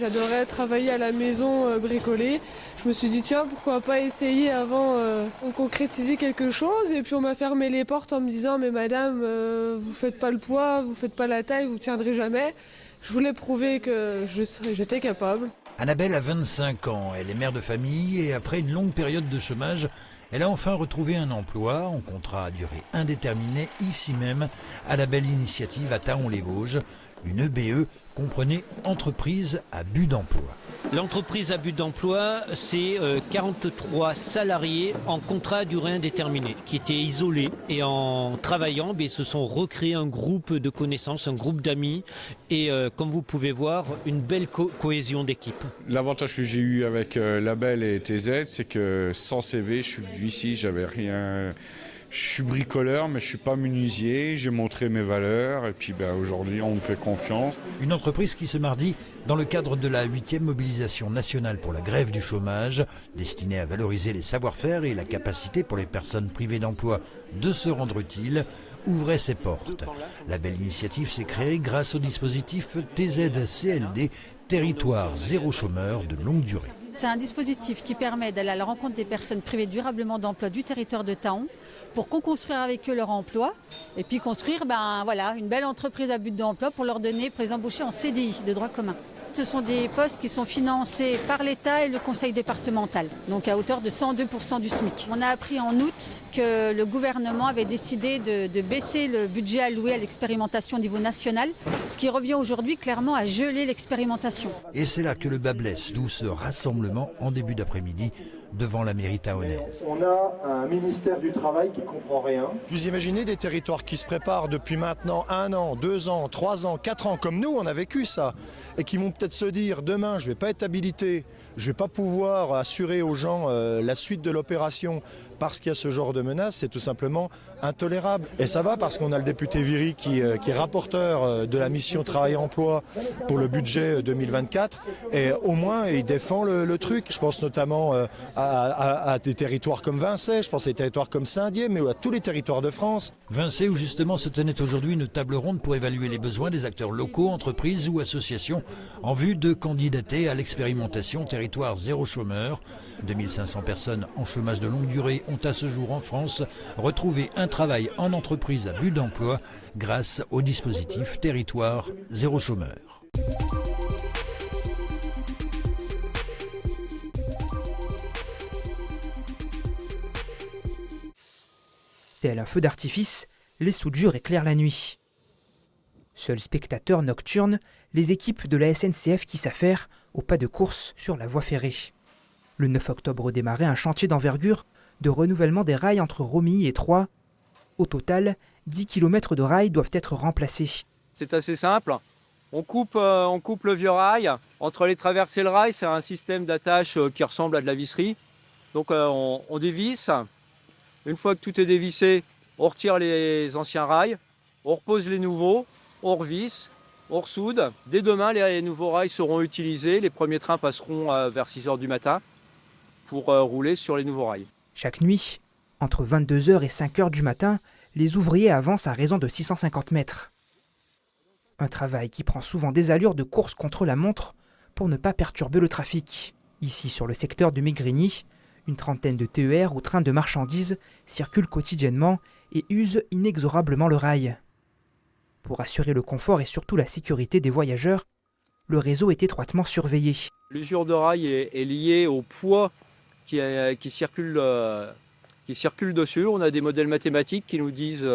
J'adorais travailler à la maison, bricoler. Je me suis dit tiens, pourquoi pas essayer avant de concrétiser quelque chose. Et puis on m'a fermé les portes en me disant mais madame, vous faites pas le poids, vous faites pas la taille, vous tiendrez jamais. Je voulais prouver que j'étais capable. Annabelle a 25 ans, elle est mère de famille et après une longue période de chômage, elle a enfin retrouvé un emploi en contrat à durée indéterminée ici même à la belle initiative à Thaon-les-Vosges, une EBE, comprenez entreprise à but d'emploi. L'entreprise à but d'emploi, c'est 43 salariés en contrat à durée indéterminée qui étaient isolés et en travaillant, se sont recréés un groupe de connaissances, un groupe d'amis et comme vous pouvez voir, une belle cohésion d'équipe. L'avantage que j'ai eu avec Label et TZ, c'est que sans CV, je suis venu ici, j'avais rien. Je suis bricoleur, mais je ne suis pas menuisier. J'ai montré mes valeurs et puis aujourd'hui, on me fait confiance. Une entreprise qui ce mardi, dans le cadre de la 8e mobilisation nationale pour la grève du chômage, destinée à valoriser les savoir-faire et la capacité pour les personnes privées d'emploi de se rendre utiles, ouvrait ses portes. La belle initiative s'est créée grâce au dispositif TZCLD, Territoire zéro chômeur de longue durée. C'est un dispositif qui permet d'aller à la rencontre des personnes privées durablement d'emploi du territoire de Thaon pour co-construire avec eux leur emploi et puis construire une belle entreprise à but d'emploi pour les embaucher en CDI de droit commun. Ce sont des postes qui sont financés par l'État et le conseil départemental, donc à hauteur de 102% du SMIC. On a appris en août que le gouvernement avait décidé de baisser le budget alloué à l'expérimentation au niveau national, ce qui revient aujourd'hui clairement à geler l'expérimentation. Et c'est là que le bas blesse, d'où ce rassemblement en début d'après-midi devant la mairie thaonaise. On a un ministère du Travail qui ne comprend rien. Vous imaginez des territoires qui se préparent depuis maintenant 1 an, 2 ans, 3 ans, 4 ans, comme nous, on a vécu ça, et qui vont peut-être se dire demain, je ne vais pas être habilité, je ne vais pas pouvoir assurer aux gens la suite de l'opération parce qu'il y a ce genre de menace, c'est tout simplement intolérable. Et ça va parce qu'on a le député Viry qui est rapporteur de la mission Travail-Emploi pour le budget 2024, et au moins il défend le truc. Je pense notamment à des territoires comme Vincey, je pense à des territoires comme Saint-Dié, mais à tous les territoires de France. Vincey, où justement se tenait aujourd'hui une table ronde pour évaluer les besoins des acteurs locaux, entreprises ou associations en vue de candidater à l'expérimentation Territoire zéro chômeur. 2500 personnes en chômage de longue durée ont à ce jour en France retrouvé un travail en entreprise à but d'emploi grâce au dispositif Territoire zéro chômeur. Tel un feu d'artifice, les soudures éclairent la nuit. Seuls spectateurs nocturnes, les équipes de la SNCF qui s'affairent au pas de course sur la voie ferrée. Le 9 octobre démarrait un chantier d'envergure de renouvellement des rails entre Romilly et Troyes. Au total, 10 km de rails doivent être remplacés. C'est assez simple. On coupe le vieux rail. Entre les traversées et le rail, c'est un système d'attache qui ressemble à de la visserie. Donc on dévisse. Une fois que tout est dévissé, on retire les anciens rails, on repose les nouveaux, on revisse, on ressoude. Dès demain, les nouveaux rails seront utilisés. Les premiers trains passeront vers 6 h du matin pour rouler sur les nouveaux rails. Chaque nuit, entre 22 h et 5 h du matin, les ouvriers avancent à raison de 650 mètres. Un travail qui prend souvent des allures de course contre la montre pour ne pas perturber le trafic. Ici, sur le secteur de Mégrini, une trentaine de TER ou trains de marchandises circulent quotidiennement et usent inexorablement le rail. Pour assurer le confort et surtout la sécurité des voyageurs, le réseau est étroitement surveillé. L'usure de rail est liée au poids qui circule dessus. On a des modèles mathématiques qui nous disent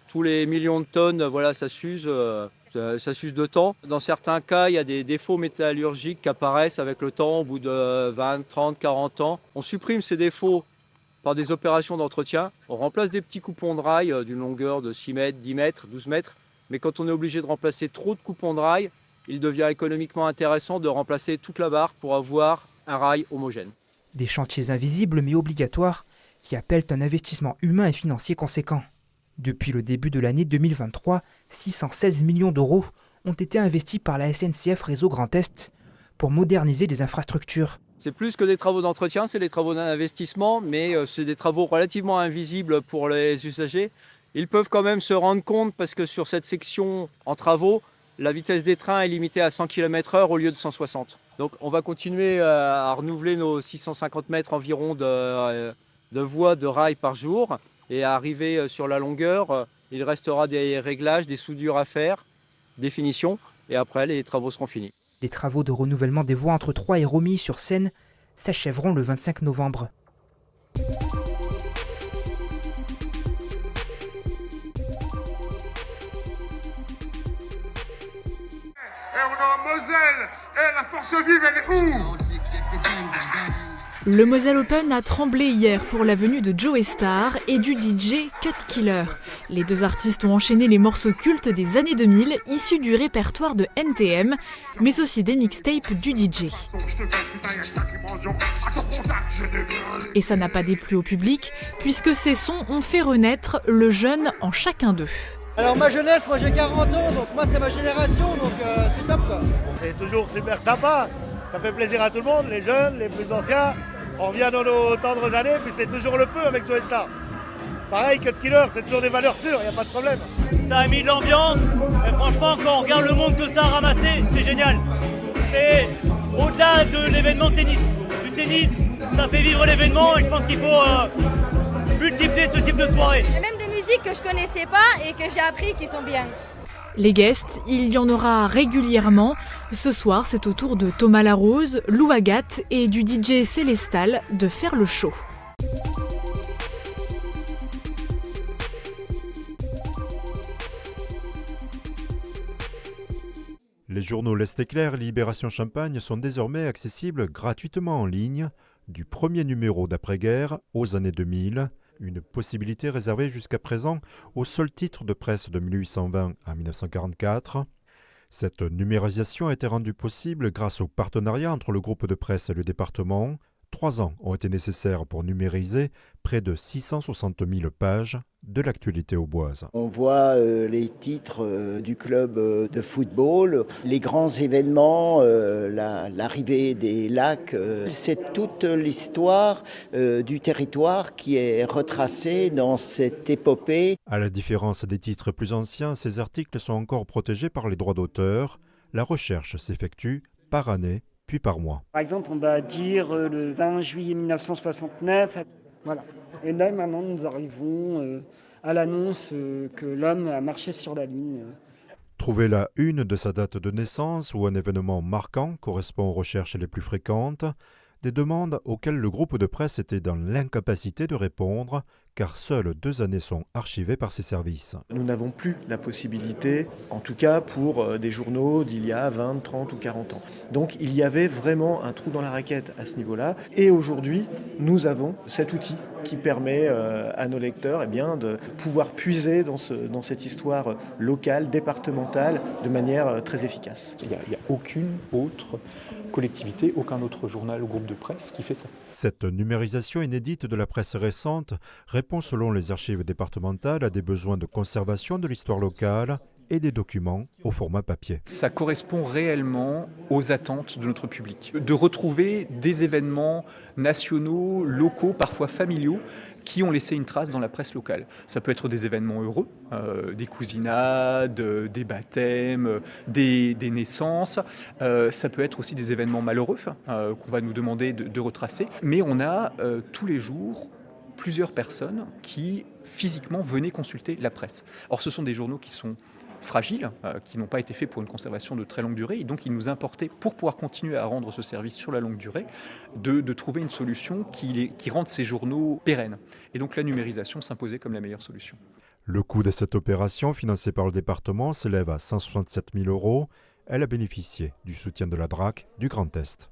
tous les millions de tonnes, ça s'use de temps. Dans certains cas, il y a des défauts métallurgiques qui apparaissent avec le temps au bout de 20, 30, 40 ans. On supprime ces défauts par des opérations d'entretien. On remplace des petits coupons de rail d'une longueur de 6 mètres, 10 mètres, 12 mètres. Mais quand on est obligé de remplacer trop de coupons de rail, il devient économiquement intéressant de remplacer toute la barre pour avoir un rail homogène. Des chantiers invisibles mais obligatoires qui appellent un investissement humain et financier conséquent. Depuis le début de l'année 2023, 616 millions d'euros ont été investis par la SNCF Réseau Grand Est pour moderniser les infrastructures. C'est plus que des travaux d'entretien, c'est des travaux d'investissement, mais c'est des travaux relativement invisibles pour les usagers. Ils peuvent quand même se rendre compte parce que sur cette section en travaux, la vitesse des trains est limitée à 100 km/h au lieu de 160. Donc on va continuer à renouveler nos 650 mètres environ de voies de rail par jour. Et à arriver sur la longueur, il restera des réglages, des soudures à faire, des finitions. Et après, les travaux seront finis. Les travaux de renouvellement des voies entre Troyes et Romilly-sur-Seine s'achèveront le 25 novembre. Et on est en Moselle. Et la force vive, elle est où? Le Moselle Open a tremblé hier pour la venue de Joey Starr et du DJ Cut Killer. Les deux artistes ont enchaîné les morceaux cultes des années 2000, issus du répertoire de NTM, mais aussi des mixtapes du DJ. Et ça n'a pas déplu au public, puisque ces sons ont fait renaître le jeune en chacun d'eux. Alors ma jeunesse, moi j'ai 40 ans, donc moi c'est ma génération, donc c'est top quoi. C'est toujours super sympa, ça fait plaisir à tout le monde, les jeunes, les plus anciens. On revient dans nos tendres années, puis c'est toujours le feu avec Joey Starr. Pareil, Cut Killer, c'est toujours des valeurs sûres, il n'y a pas de problème. Ça a mis de l'ambiance, et franchement quand on regarde le monde que ça a ramassé, c'est génial. C'est au-delà de l'événement tennis. Du tennis, ça fait vivre l'événement et je pense qu'il faut multiplier ce type de soirée. Il y a même des musiques que je connaissais pas et que j'ai appris qui sont bien. Les guests, il y en aura régulièrement. Ce soir, c'est au tour de Thomas Larose, Lou Agathe et du DJ Célestal de faire le show. Les journaux L'Est éclair et Libération Champagne sont désormais accessibles gratuitement en ligne, du premier numéro d'après-guerre aux années 2000, une possibilité réservée jusqu'à présent aux seuls titres de presse de 1820 à 1944. Cette numérisation a été rendue possible grâce au partenariat entre le groupe de presse et le département. 3 ans ont été nécessaires pour numériser près de 660 000 pages de l'actualité auboise. On voit les titres du club de football, les grands événements, l'arrivée des lacs. C'est toute l'histoire du territoire qui est retracée dans cette épopée. À la différence des titres plus anciens, ces articles sont encore protégés par les droits d'auteur. La recherche s'effectue par année puis par mois. Par exemple, on va dire le 20 juillet 1969. Voilà. Et là, maintenant, nous arrivons à l'annonce que l'homme a marché sur la Lune. Trouver la une de sa date de naissance ou un événement marquant correspond aux recherches les plus fréquentes, des demandes auxquelles le groupe de presse était dans l'incapacité de répondre, car seules 2 années sont archivées par ses services. Nous n'avons plus la possibilité, en tout cas pour des journaux d'il y a 20, 30 ou 40 ans. Donc il y avait vraiment un trou dans la raquette à ce niveau-là. Et aujourd'hui, nous avons cet outil qui permet à nos lecteurs de pouvoir puiser dans cette histoire locale, départementale, de manière très efficace. Il n'y a aucune autre collectivité, aucun autre journal ou groupe de presse qui fait ça. Cette numérisation inédite de la presse récente répond selon les archives départementales à des besoins de conservation de l'histoire locale et des documents au format papier. Ça correspond réellement aux attentes de notre public. De retrouver des événements nationaux, locaux, parfois familiaux, qui ont laissé une trace dans la presse locale. Ça peut être des événements heureux, des cousinades, des baptêmes, des naissances. Ça peut être aussi des événements malheureux qu'on va nous demander de retracer. Mais on a tous les jours plusieurs personnes qui physiquement venaient consulter la presse. Or, ce sont des journaux qui sont fragiles, qui n'ont pas été faits pour une conservation de très longue durée. Et donc, il nous importait, pour pouvoir continuer à rendre ce service sur la longue durée, de trouver une solution qui rende ces journaux pérennes. Et donc, la numérisation s'imposait comme la meilleure solution. Le coût de cette opération, financée par le département, s'élève à 167 000 €. Elle a bénéficié du soutien de la DRAC du Grand Est.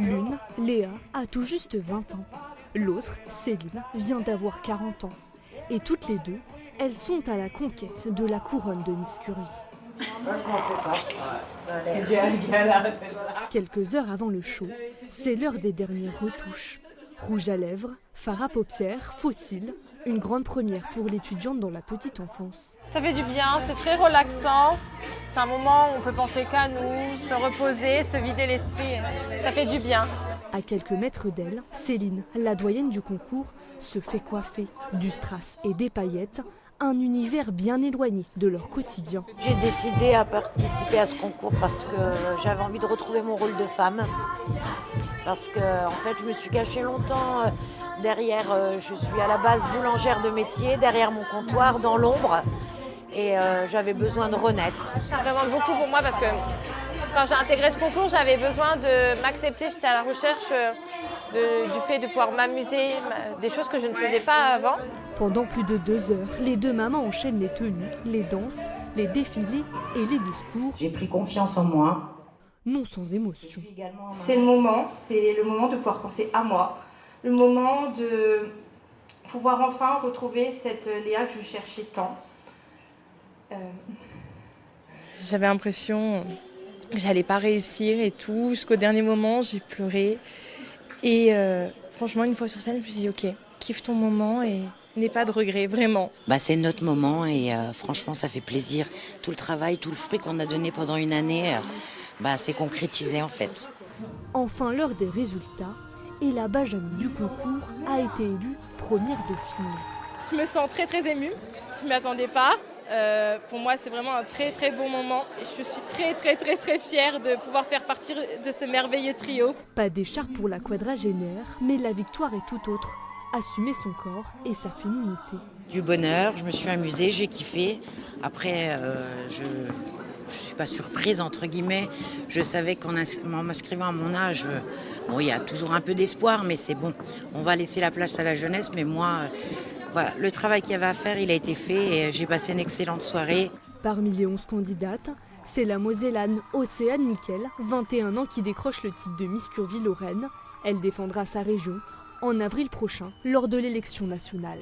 L'une, Léa, a tout juste 20 ans. L'autre, Céline, vient d'avoir 40 ans. Et toutes les deux, elles sont à la conquête de la couronne de Miss Curvy. Quelques heures avant le show, c'est l'heure des dernières retouches. Rouge à lèvres, fard à paupières, faux cils, une grande première pour l'étudiante dans la petite enfance. Ça fait du bien, c'est très relaxant. C'est un moment où on peut penser qu'à nous, se reposer, se vider l'esprit. Ça fait du bien. À quelques mètres d'elle, Céline, la doyenne du concours, se fait coiffer du strass et des paillettes, un univers bien éloigné de leur quotidien. J'ai décidé à participer à ce concours parce que j'avais envie de retrouver mon rôle de femme. Parce que en fait, je me suis cachée longtemps derrière, je suis à la base boulangère de métier, derrière mon comptoir, dans l'ombre. Et j'avais besoin de renaître. Ça représente beaucoup pour moi parce que quand j'ai intégré ce concours, j'avais besoin de m'accepter. J'étais à la recherche du fait de pouvoir m'amuser, des choses que je ne faisais pas avant. Pendant plus de 2 heures, les deux mamans enchaînent les tenues, les danses, les défilés et les discours. J'ai pris confiance en moi. Non sans émotion. C'est le moment de pouvoir penser à moi, le moment de pouvoir enfin retrouver cette Léa que je cherchais tant. J'avais l'impression que j'allais pas réussir et tout. Jusqu'au dernier moment, j'ai pleuré. Et franchement, une fois sur scène, je me suis dit, ok, kiffe ton moment et n'aie pas de regrets, vraiment. C'est notre moment et franchement, ça fait plaisir. Tout le travail, tout le fruit qu'on a donné pendant une année, c'est concrétisé en fait. Enfin, l'heure des résultats. Et la Benjamin du concours a été élue première dauphine. Je me sens très très émue. Je ne m'y attendais pas. Pour moi, c'est vraiment un très très bon moment. Et je suis très très très très fière de pouvoir faire partie de ce merveilleux trio. Pas d'écharpe pour la quadragénaire, mais la victoire est tout autre. Assumer son corps et sa féminité. Du bonheur, je me suis amusée, j'ai kiffé. Après, je suis pas surprise entre guillemets. Je savais qu'en m'inscrivant à mon âge, il y a toujours un peu d'espoir, mais c'est bon. On va laisser la place à la jeunesse, mais moi... Voilà, le travail qu'il y avait à faire, il a été fait et j'ai passé une excellente soirée. Parmi les 11 candidates, c'est la Mosellane Océane Nickel, 21 ans, qui décroche le titre de Miss Curvie Lorraine. Elle défendra sa région en avril prochain lors de l'élection nationale.